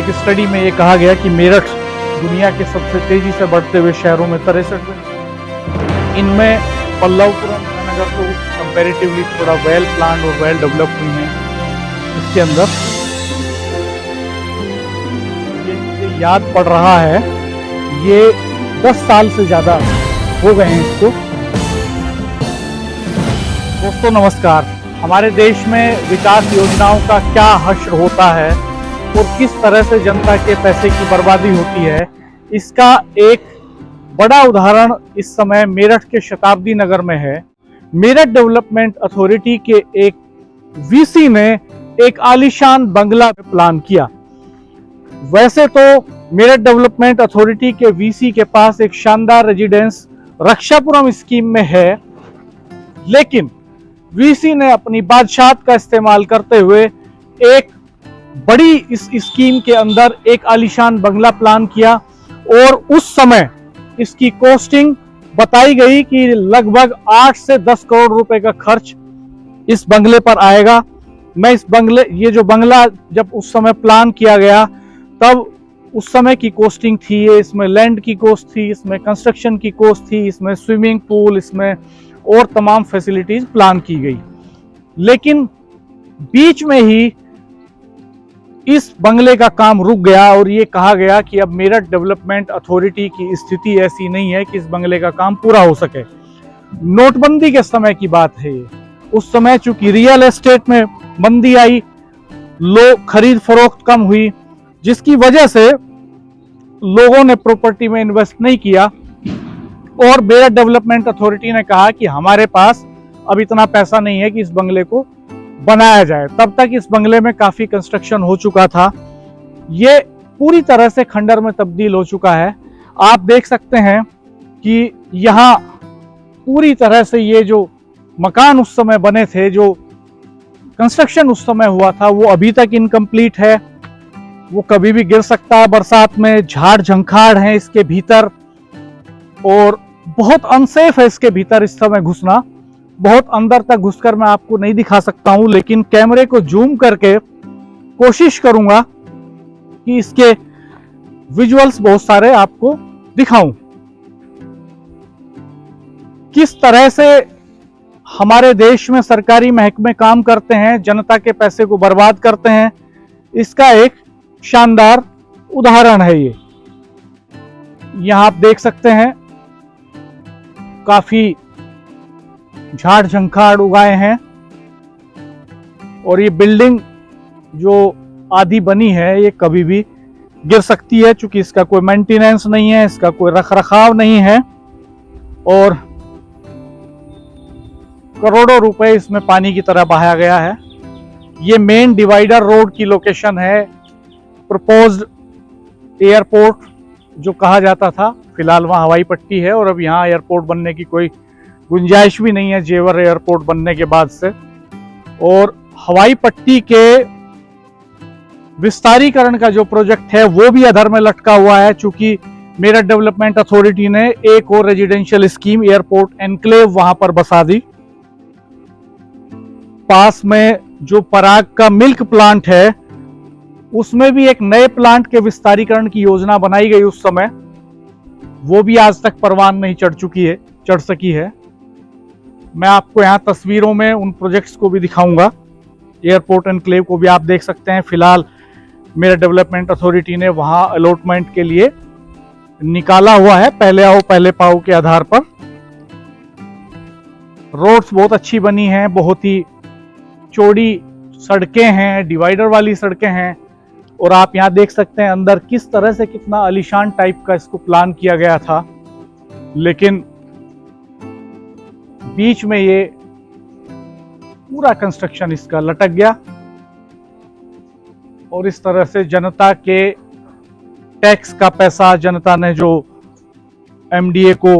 एक स्टडी में ये कहा गया कि मेरठ दुनिया के सबसे तेजी से बढ़ते हुए शहरों में 63 इनमें पल्लवपुरम नगर तो कंपैरेटिवली थोड़ा वेल प्लान और वेल डेवलप हुई हैं। इसके अंदर ये याद पड़ रहा है, ये 10 साल से ज़्यादा हो गए हैं इसको। दोस्तों नमस्कार। हमारे देश में विकास योजनाओं का क्या हश्र होता है और किस तरह से जनता के पैसे की बर्बादी होती है, इसका एक बड़ा उदाहरण इस समय मेरठ के शताब्दी नगर में है। मेरठ डेवलपमेंट अथॉरिटी के एक वीसी ने एक आलीशान बंगला प्लान किया। वैसे तो मेरठ डेवलपमेंट अथॉरिटी के वीसी के पास एक शानदार रेजिडेंस रक्षापुरम स्कीम में है, लेकिन वीसी ने अपनी बादशाहत का इस्तेमाल करते हुए एक बड़ी इस स्कीम के अंदर एक आलीशान बंगला प्लान किया और उस समय इसकी कॉस्टिंग बताई गई कि लगभग 8 से 10 करोड़ रुपए का खर्च इस बंगले पर आएगा। मैं इस बंगले, ये जो बंगला जब उस समय प्लान किया गया तब उस समय की कॉस्टिंग थी, इसमें लैंड की कॉस्ट थी, इसमें कंस्ट्रक्शन की कॉस्ट थी, इसमें स्विमिंग पूल, इसमें और तमाम फैसिलिटीज प्लान की गई। लेकिन बीच में ही इस बंगले का काम रुक गया और ये कहा गया कि अब मेरठ डेवलपमेंट अथॉरिटी की स्थिति ऐसी नहीं है कि इस बंगले का काम पूरा हो सके। नोटबंदी के समय की बात है ये। उस समय चूंकि रियल एस्टेट में मंदी आई, लोग खरीद फरोख्त कम हुई, जिसकी वजह से लोगों ने प्रॉपर्टी में इन्वेस्ट नहीं किया और मेरठ डेवलपमेंट अथॉरिटी ने कहा कि हमारे पास अब इतना पैसा नहीं है कि इस बंगले को बनाया जाए। तब तक इस बंगले में काफी कंस्ट्रक्शन हो चुका था। ये पूरी तरह से खंडर में तब्दील हो चुका है। आप देख सकते हैं कि यहाँ पूरी तरह से ये जो मकान उस समय बने थे, जो कंस्ट्रक्शन उस समय हुआ था, वो अभी तक इनकम्प्लीट है। वो कभी भी गिर सकता है बरसात में। झाड़ झंखाड़ है इसके भीतर और बहुत अनसेफ है इसके भीतर इस समय घुसना। बहुत अंदर तक घुसकर मैं आपको नहीं दिखा सकता हूं, लेकिन कैमरे को जूम करके कोशिश करूंगा कि इसके विजुअल्स बहुत सारे आपको दिखाऊं। किस तरह से हमारे देश में सरकारी महकमे काम करते हैं, जनता के पैसे को बर्बाद करते हैं, इसका एक शानदार उदाहरण है ये। यहां आप देख सकते हैं काफी झाड़ झंखाड़ उगाए हैं और ये बिल्डिंग जो आधी बनी है ये कभी भी गिर सकती है, क्योंकि इसका कोई मेंटेनेंस नहीं है, इसका कोई रखरखाव नहीं है और करोड़ों रुपए इसमें पानी की तरह बहाया गया है। ये मेन डिवाइडर रोड की लोकेशन है। प्रपोज्ड एयरपोर्ट जो कहा जाता था, फिलहाल वहाँ हवाई पट्टी है और अब यहाँ एयरपोर्ट बनने की कोई गुंजाइश भी नहीं है जेवर एयरपोर्ट बनने के बाद से। और हवाई पट्टी के विस्तारीकरण का जो प्रोजेक्ट है वो भी अधर में लटका हुआ है, चूंकि मेरठ डेवलपमेंट अथॉरिटी ने एक और रेजिडेंशियल स्कीम एयरपोर्ट एनक्लेव वहां पर बसा दी। पास में जो पराग का मिल्क प्लांट है उसमें भी एक नए प्लांट के विस्तारीकरण की योजना बनाई गई उस समय, वो भी आज तक परवान नहीं चढ़ सकी है। मैं आपको यहाँ तस्वीरों में उन प्रोजेक्ट्स को भी दिखाऊंगा। एयरपोर्ट एनक्लेव को भी आप देख सकते हैं। फिलहाल मेरठ डेवलपमेंट अथॉरिटी ने वहाँ अलॉटमेंट के लिए निकाला हुआ है, पहले आओ पहले पाओ के आधार पर। रोड्स बहुत अच्छी बनी हैं, बहुत ही चौड़ी सड़कें हैं, डिवाइडर वाली सड़कें हैं और आप यहाँ देख सकते हैं अंदर किस तरह से कितना आलीशान टाइप का इसको प्लान किया गया था। लेकिन बीच में ये पूरा कंस्ट्रक्शन इसका लटक गया और इस तरह से जनता के टैक्स का पैसा, जनता ने जो एमडीए को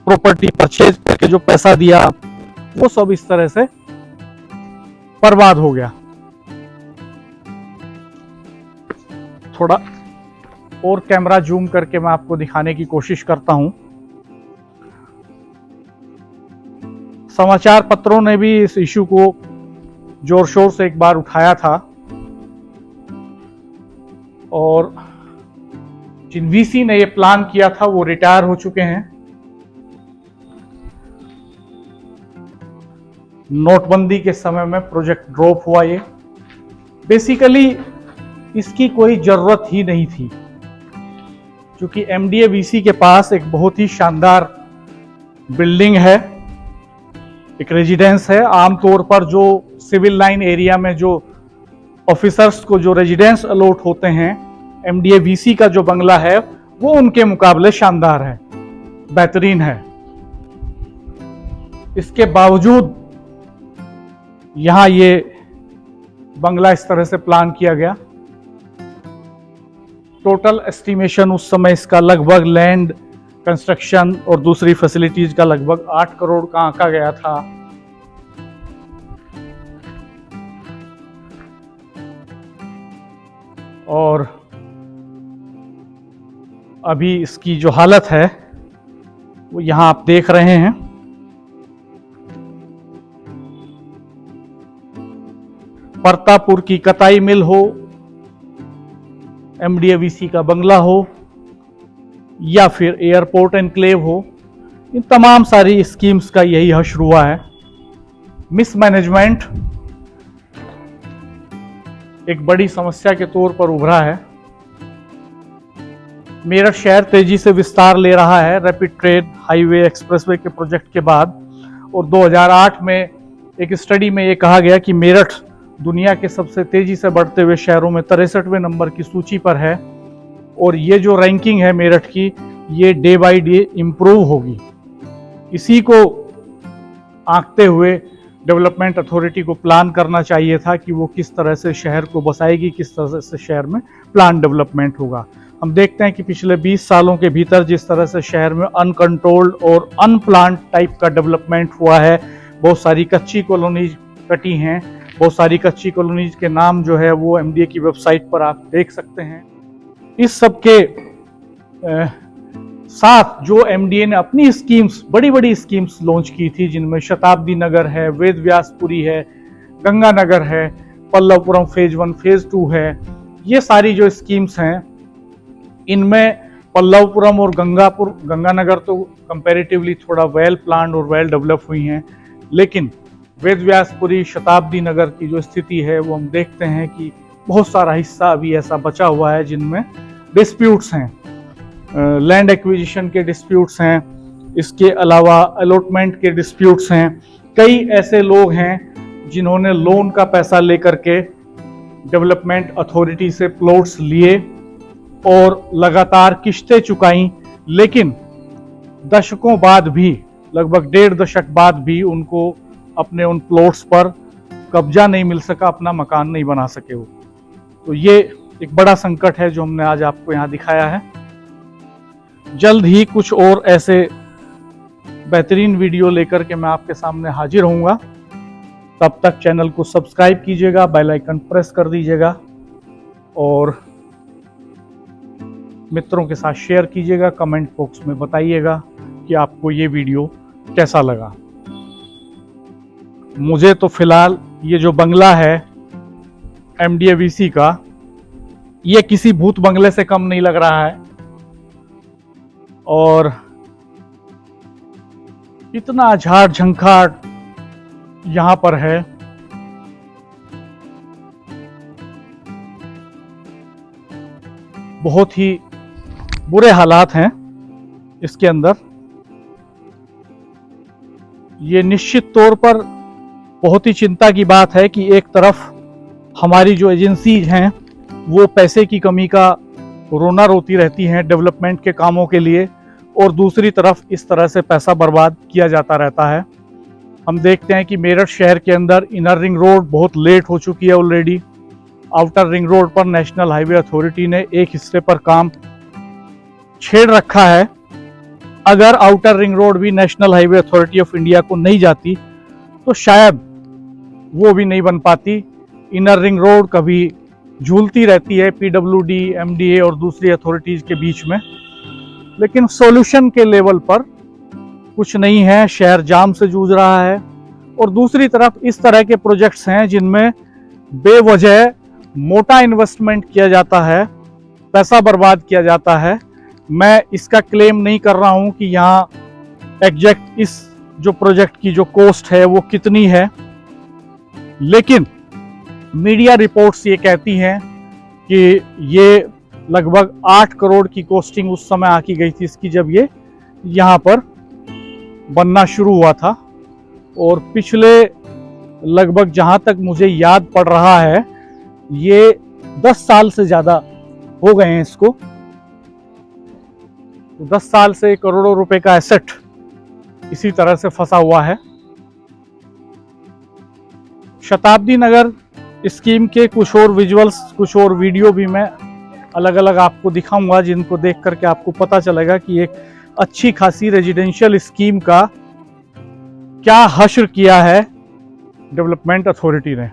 प्रॉपर्टी परचेज करके जो पैसा दिया, वो सब इस तरह से बर्बाद हो गया। थोड़ा और कैमरा जूम करके मैं आपको दिखाने की कोशिश करता हूं। समाचार पत्रों ने भी इस इशू को जोर शोर से एक बार उठाया था। और जिन वीसी ने ये प्लान किया था वो रिटायर हो चुके हैं। नोटबंदी के समय में प्रोजेक्ट ड्रॉप हुआ। ये बेसिकली इसकी कोई जरूरत ही नहीं थी, क्योंकि एमडीए वीसी के पास एक बहुत ही शानदार बिल्डिंग है, एक रेजिडेंस है। आमतौर पर जो सिविल लाइन एरिया में जो ऑफिसर्स को जो रेजिडेंस अलॉट होते हैं, एमडीए वीसी का जो बंगला है वो उनके मुकाबले शानदार है, बेहतरीन है। इसके बावजूद यहां ये बंगला इस तरह से प्लान किया गया। टोटल एस्टिमेशन उस समय इसका लगभग लैंड, कंस्ट्रक्शन और दूसरी फैसिलिटीज का लगभग 8 करोड़ का आंका गया था। और अभी इसकी जो हालत है वो यहां आप देख रहे हैं। परतापुर की कताई मिल हो, एमडीए वीसी का बंगला हो, या फिर एयरपोर्ट एनक्लेव हो, इन तमाम सारी स्कीम्स का यही हश्र हुआ है। मिसमैनेजमेंट एक बड़ी समस्या के तौर पर उभरा है। मेरठ शहर तेजी से विस्तार ले रहा है रैपिड ट्रेन हाईवे एक्सप्रेसवे के प्रोजेक्ट के बाद, और 2008 में एक स्टडी में ये कहा गया कि मेरठ दुनिया के सबसे तेजी से बढ़ते हुए शहरों में 63वें नंबर की सूची पर है। और ये जो रैंकिंग है मेरठ की, ये डे बाय डे इम्प्रूव होगी। इसी को आंकते हुए डेवलपमेंट अथॉरिटी को प्लान करना चाहिए था कि वो किस तरह से शहर को बसाएगी, किस तरह से शहर में प्लान डेवलपमेंट होगा। हम देखते हैं कि पिछले 20 सालों के भीतर जिस तरह से शहर में अनकंट्रोल्ड और अनप्लान्ड टाइप का डेवलपमेंट हुआ है, बहुत सारी कच्ची कॉलोनीज कटी हैं। बहुत सारी कच्ची कॉलोनीज के नाम जो है वो एमडीए की वेबसाइट पर आप देख सकते हैं। इस सब के साथ जो एमडीए ने अपनी स्कीम्स, बड़ी बड़ी स्कीम्स लॉन्च की थी, जिनमें शताब्दी नगर है, वेद व्यासपुरी है, गंगा नगर है, पल्लवपुरम फेज 1 फेज 2 है। ये सारी जो स्कीम्स हैं, इनमें पल्लवपुरम और गंगानगर तो कंपैरेटिवली थोड़ा वेल प्लान्ड और वेल डेवलप हुई हैं, लेकिन वेद व्यासपुरी, शताब्दी नगर की जो स्थिति है वो हम देखते हैं कि बहुत सारा हिस्सा अभी ऐसा बचा हुआ है जिनमें डिस्प्यूट्स हैं, लैंड एक्विजिशन के डिस्प्यूट्स हैं, इसके अलावा अलॉटमेंट के डिस्प्यूट्स हैं। कई ऐसे लोग हैं जिन्होंने लोन का पैसा लेकर के डेवलपमेंट अथॉरिटी से प्लॉट्स लिए और लगातार किश्तें चुकाई, लेकिन दशकों बाद भी, लगभग 1.5 दशक बाद भी उनको अपने उन प्लॉट्स पर कब्जा नहीं मिल सका, अपना मकान नहीं बना सके वो। तो ये एक बड़ा संकट है जो हमने आज आपको यहाँ दिखाया है। जल्द ही कुछ और ऐसे बेहतरीन वीडियो लेकर के मैं आपके सामने हाजिर होऊंगा। तब तक चैनल को सब्सक्राइब कीजिएगा, बेल आइकन प्रेस कर दीजिएगा और मित्रों के साथ शेयर कीजिएगा। कमेंट बॉक्स में बताइएगा कि आपको ये वीडियो कैसा लगा। मुझे तो फिलहाल ये जो बंगला है एमडीए वीसी का, ये किसी भूत बंगले से कम नहीं लग रहा है। और इतना झाड़ झंखाड़ यहां पर है, बहुत ही बुरे हालात हैं इसके अंदर। ये निश्चित तौर पर बहुत ही चिंता की बात है कि एक तरफ हमारी जो एजेंसीज हैं वो पैसे की कमी का रोना रोती रहती हैं डेवलपमेंट के कामों के लिए, और दूसरी तरफ इस तरह से पैसा बर्बाद किया जाता रहता है। हम देखते हैं कि मेरठ शहर के अंदर इनर रिंग रोड बहुत लेट हो चुकी है ऑलरेडी। आउटर रिंग रोड पर नेशनल हाईवे अथॉरिटी ने एक हिस्से पर काम छेड़ रखा है। अगर आउटर रिंग रोड भी national highway authority of India को नहीं जाती तो शायद वो भी नहीं बन पाती। इनर रिंग रोड कभी झूलती रहती है पीडब्ल्यूडी, एमडीए और दूसरी अथॉरिटीज के बीच में, लेकिन सॉल्यूशन के लेवल पर कुछ नहीं है। शहर जाम से जूझ रहा है और दूसरी तरफ इस तरह के प्रोजेक्ट्स हैं जिनमें बेवजह मोटा इन्वेस्टमेंट किया जाता है पैसा बर्बाद किया जाता है। मैं इसका क्लेम नहीं कर रहा हूं कि यहाँ एग्जैक्ट इस जो प्रोजेक्ट की जो कॉस्ट है वो कितनी है, लेकिन मीडिया रिपोर्ट्स ये कहती हैं कि ये लगभग 8 करोड़ की कॉस्टिंग उस समय आकी गई थी इसकी, जब ये यहाँ पर बनना शुरू हुआ था। और पिछले लगभग जहाँ तक मुझे याद पड़ रहा है ये 10 साल से ज़्यादा हो गए हैं इसको। 10 साल से करोड़ों रुपए का एसेट इसी तरह से फंसा हुआ है। शताब्दी नगर स्कीम के कुछ और विजुअल्स, कुछ और वीडियो भी मैं अलग अलग आपको दिखाऊंगा, जिनको देख करके आपको पता चलेगा कि एक अच्छी खासी रेजिडेंशियल स्कीम का क्या हश्र किया है डेवलपमेंट अथॉरिटी ने।